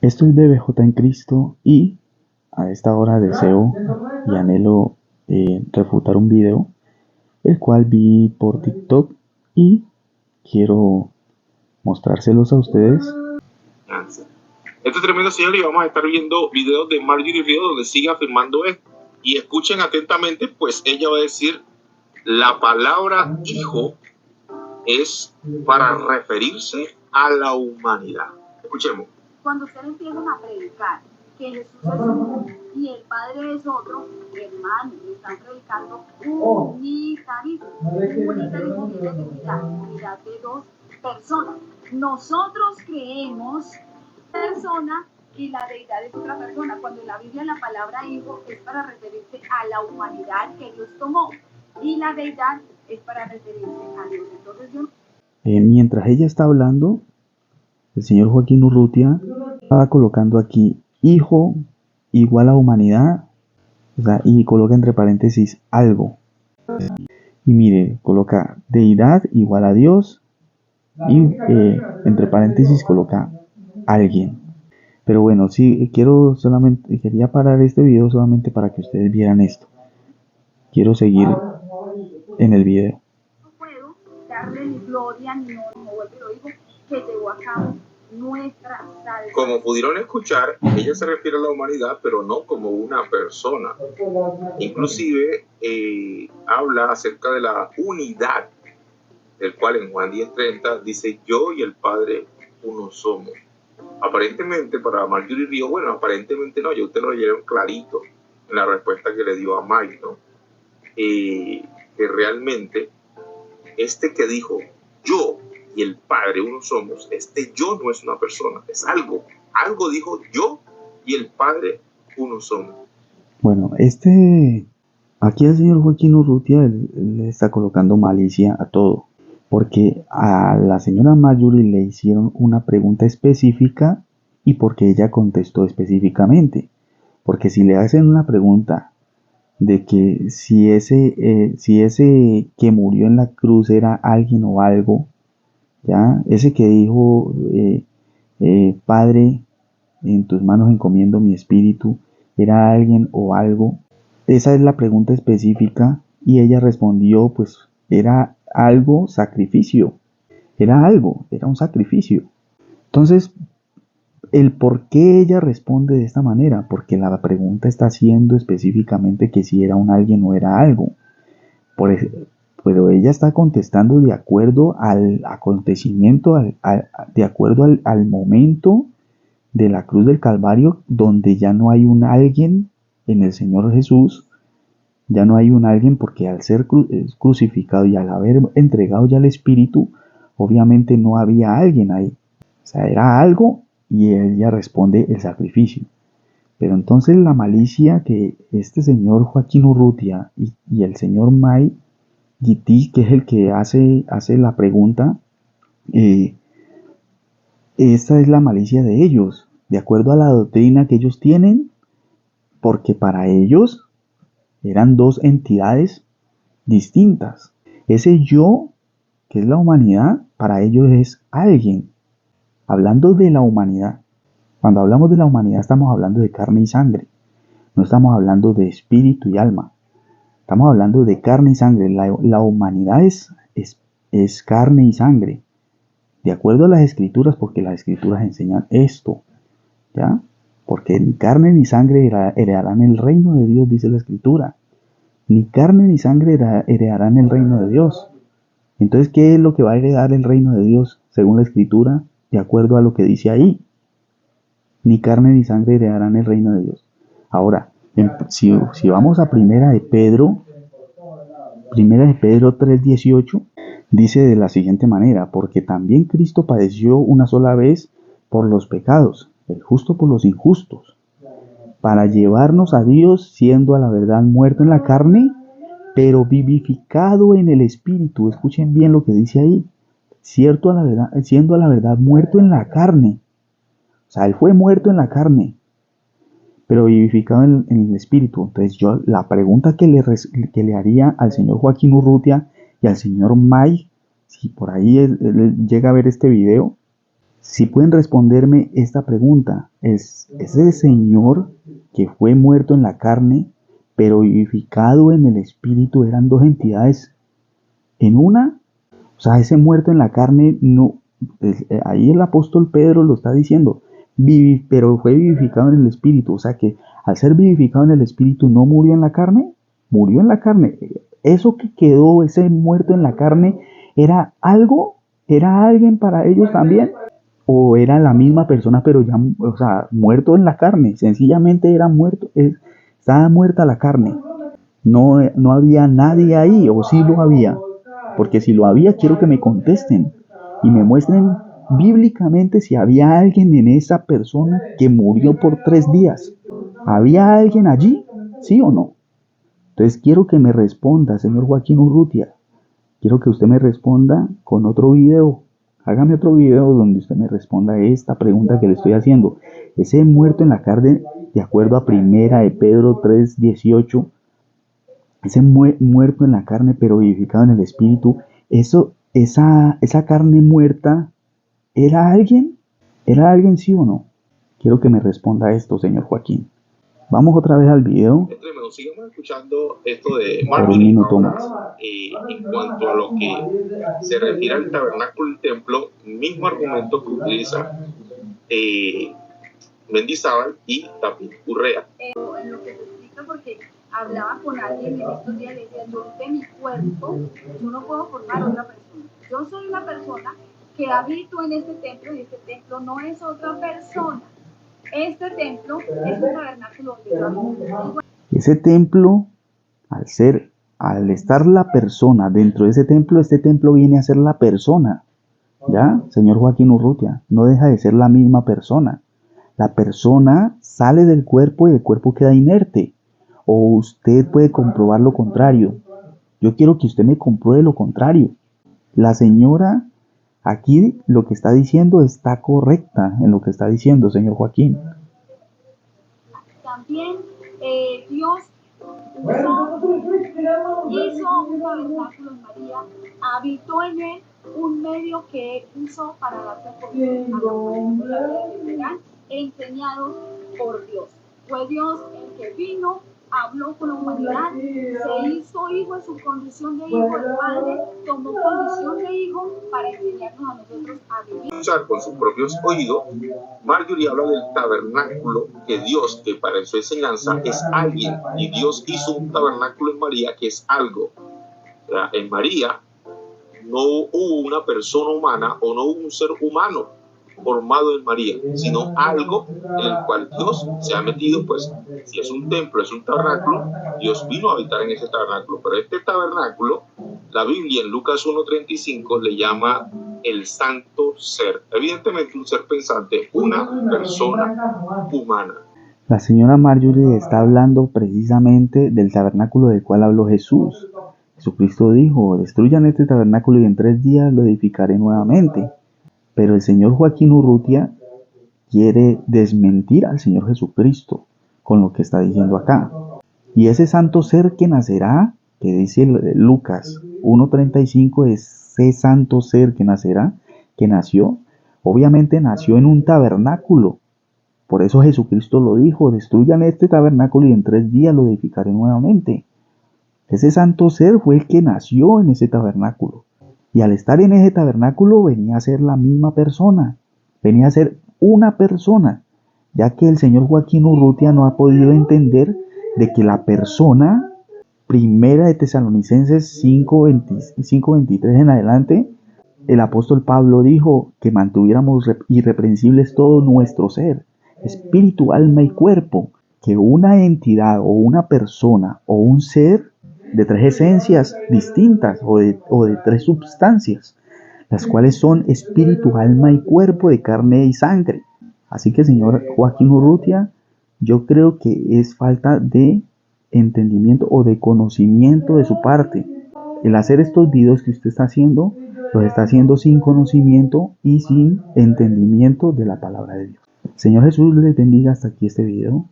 Esto es BBJ en Cristo y a esta hora deseo y anhelo refutar un video el cual vi por TikTok y quiero mostrárselos a ustedes. Este tremendo señor, y vamos a estar viendo videos de Marjorie Río donde sigue afirmando esto. Y escuchen atentamente, pues ella va a decir: la palabra hijo es para referirse a la humanidad. Escuchemos. Cuando ustedes empiezan a predicar que Jesús es uno y el Padre es otro, hermano, están predicando unitarismo. Unitarismo quiere decir la unidad de dos personas. Nosotros creemos persona y la deidad es otra persona. Cuando en la Biblia la palabra hijo es para referirse a la humanidad que Dios tomó y la deidad es para referirse a Dios. Entonces yo... mientras ella está hablando, el señor Joaquín Urrutia estaba colocando aquí hijo igual a humanidad, o sea, y coloca entre paréntesis algo. Y mire, coloca deidad igual a Dios y entre paréntesis coloca alguien. Pero bueno, sí, quería parar este video solamente para que ustedes vieran esto. Quiero seguir en el video. No puedo darle ni gloria ni honor, como vuelvo y lo digo, que llevó a cabo nuestra salvación. Como pudieron escuchar, ella se refiere a la humanidad, pero no como una persona. Inclusive habla acerca de la unidad, del cual en Juan 10:30 dice: yo y el Padre uno somos. Aparentemente para Marjorie Río, bueno, aparentemente no, ya ustedes lo leyeron clarito en la respuesta que le dio a Mike, ¿no? Que realmente este que dijo yo y el Padre uno somos, este yo no es una persona, es algo dijo: yo y el Padre uno somos. Bueno, aquí el señor Joaquín Urrutia le está colocando malicia a todo, porque a la señora Marjorie le hicieron una pregunta específica y porque ella contestó específicamente. Porque si le hacen una pregunta de que si ese que murió en la cruz era alguien o algo, ya, ese que dijo Padre, en tus manos encomiendo mi espíritu, era alguien o algo, esa es la pregunta específica y ella respondió, pues era algo, sacrificio, era un sacrificio. Entonces, el por qué ella responde de esta manera, porque la pregunta está haciendo específicamente que si era un alguien o era algo. Pero ella está contestando de acuerdo al acontecimiento, de acuerdo al momento de la cruz del Calvario, donde ya no hay un alguien en el Señor Jesús, ya no hay un alguien porque al ser crucificado y al haber entregado ya el Espíritu, obviamente no había alguien ahí. O sea, era algo y ella responde el sacrificio. Pero entonces la malicia que este señor Joaquín Urrutia y el señor May Giti, que es el que hace la pregunta, esta es la malicia de ellos, de acuerdo a la doctrina que ellos tienen, porque para ellos eran dos entidades distintas. Ese yo, que es la humanidad, para ellos es alguien. Hablando de la humanidad, cuando hablamos de la humanidad estamos hablando de carne y sangre, no estamos hablando de espíritu y alma. Estamos hablando de carne y sangre. La humanidad es carne y sangre. De acuerdo a las escrituras, porque las escrituras enseñan esto. ¿Ya? Porque ni carne ni sangre heredarán el reino de Dios, dice la escritura. Ni carne ni sangre heredarán el reino de Dios. Entonces, ¿qué es lo que va a heredar el reino de Dios según la escritura? De acuerdo a lo que dice ahí. Ni carne ni sangre heredarán el reino de Dios. Ahora, si vamos a Primera de Pedro 3:18, dice de la siguiente manera: porque también Cristo padeció una sola vez por los pecados, el justo por los injustos, para llevarnos a Dios, siendo a la verdad muerto en la carne, pero vivificado en el espíritu. Escuchen bien lo que dice ahí: siendo a la verdad muerto en la carne. O sea, él fue muerto en la carne, pero vivificado en el espíritu. Entonces yo la pregunta que le haría al señor Joaquín Urrutia y al señor May, si por ahí él llega a ver este video, Si pueden responderme esta pregunta, ¿es ese Señor que fue muerto en la carne, pero vivificado en el espíritu, eran dos entidades en una? O sea, ese muerto en la carne, no, ahí el apóstol Pedro lo está diciendo, pero fue vivificado en el espíritu. O sea que al ser vivificado en el espíritu, ¿no murió en la carne? Murió en la carne. Eso que quedó, ese muerto en la carne, ¿era algo? ¿Era alguien para ellos también? ¿O era la misma persona, pero ya, o sea, muerto en la carne? Sencillamente era muerto, estaba muerta la carne. No había nadie ahí, o sí lo había. Porque si lo había, quiero que me contesten y me muestren bíblicamente si había alguien en esa persona que murió por 3 días. ¿Había alguien allí? ¿Sí o no? Entonces quiero que me responda, señor Joaquín Urrutia. Quiero que usted me responda con otro video. Hágame otro video donde usted me responda esta pregunta que le estoy haciendo. Ese muerto en la carne, de acuerdo a primera de Pedro 3:18, ese muerto en la carne pero vivificado en el espíritu, esa carne muerta, ¿era alguien? ¿Era alguien, sí o no? Quiero que me responda esto, señor Joaquín. Vamos otra vez al video. Es tremendo. Sigamos escuchando esto de Por un Marjorie. minuto más. En cuanto a lo que se refiere al tabernáculo y templo, mismo argumento que utiliza Mendizábal y también Urrea. En lo que se explica, porque hablaba con alguien en estos días, le decía, yo de mi cuerpo, yo no puedo formar otra persona. Yo soy una persona que habito en este templo y este templo no es otra persona. Este templo es un tabernáculo donde yo habito. Ese templo, al estar la persona dentro de ese templo, este templo viene a ser la persona. ¿Ya? Señor Joaquín Urrutia, no deja de ser la misma persona. La persona sale del cuerpo y el cuerpo queda inerte. O usted puede comprobar lo contrario. Yo quiero que usted me compruebe lo contrario. La señora aquí lo que está diciendo está correcta en lo que está diciendo, señor Joaquín. También Dios hizo un tabernáculo en María, habitó en él un medio que usó para dar a los hombres que serán enseñados por Dios. Fue Dios el que vino, habló con la humanidad, se hizo hijo en su condición de hijo, el Padre tomó condición de hijo para enseñarnos a nosotros a vivir. Con sus propios oídos, Marjorie habla del tabernáculo que Dios, que para su enseñanza es alguien, y Dios hizo un tabernáculo en María que es algo. O sea, en María no hubo una persona humana o no hubo un ser humano formado en María, sino algo en el cual Dios se ha metido. Pues si es un templo, es un tabernáculo, Dios vino a habitar en ese tabernáculo. Pero este tabernáculo, la Biblia en Lucas 1:35 le llama el santo ser. Evidentemente un ser pensante, una persona humana. La señora Marjorie está hablando precisamente del tabernáculo del cual habló Jesús. Jesucristo dijo, destruyan este tabernáculo y en 3 días lo edificaré nuevamente. Pero el señor Joaquín Urrutia quiere desmentir al Señor Jesucristo con lo que está diciendo acá. Y ese santo ser que nacerá, que dice Lucas 1:35, ese santo ser que nacerá, que nació, obviamente nació en un tabernáculo. Por eso Jesucristo lo dijo, destruyan este tabernáculo y en 3 días lo edificaré nuevamente. Ese santo ser fue el que nació en ese tabernáculo. Y al estar en ese tabernáculo venía a ser la misma persona, venía a ser una persona, ya que el señor Joaquín Urrutia no ha podido entender de que la persona, primera de Tesalonicenses 5:23 en adelante, el apóstol Pablo dijo que mantuviéramos irreprensibles todo nuestro ser, espíritu, alma y cuerpo, que una entidad o una persona o un ser de 3 esencias distintas o de 3 substancias, las cuales son espíritu, alma y cuerpo, de carne y sangre. Así que, señor Joaquín Urrutia, yo creo que es falta de entendimiento o de conocimiento de su parte. El hacer estos videos que usted está haciendo, los está haciendo sin conocimiento y sin entendimiento de la palabra de Dios. Señor Jesús les bendiga. Hasta aquí este video.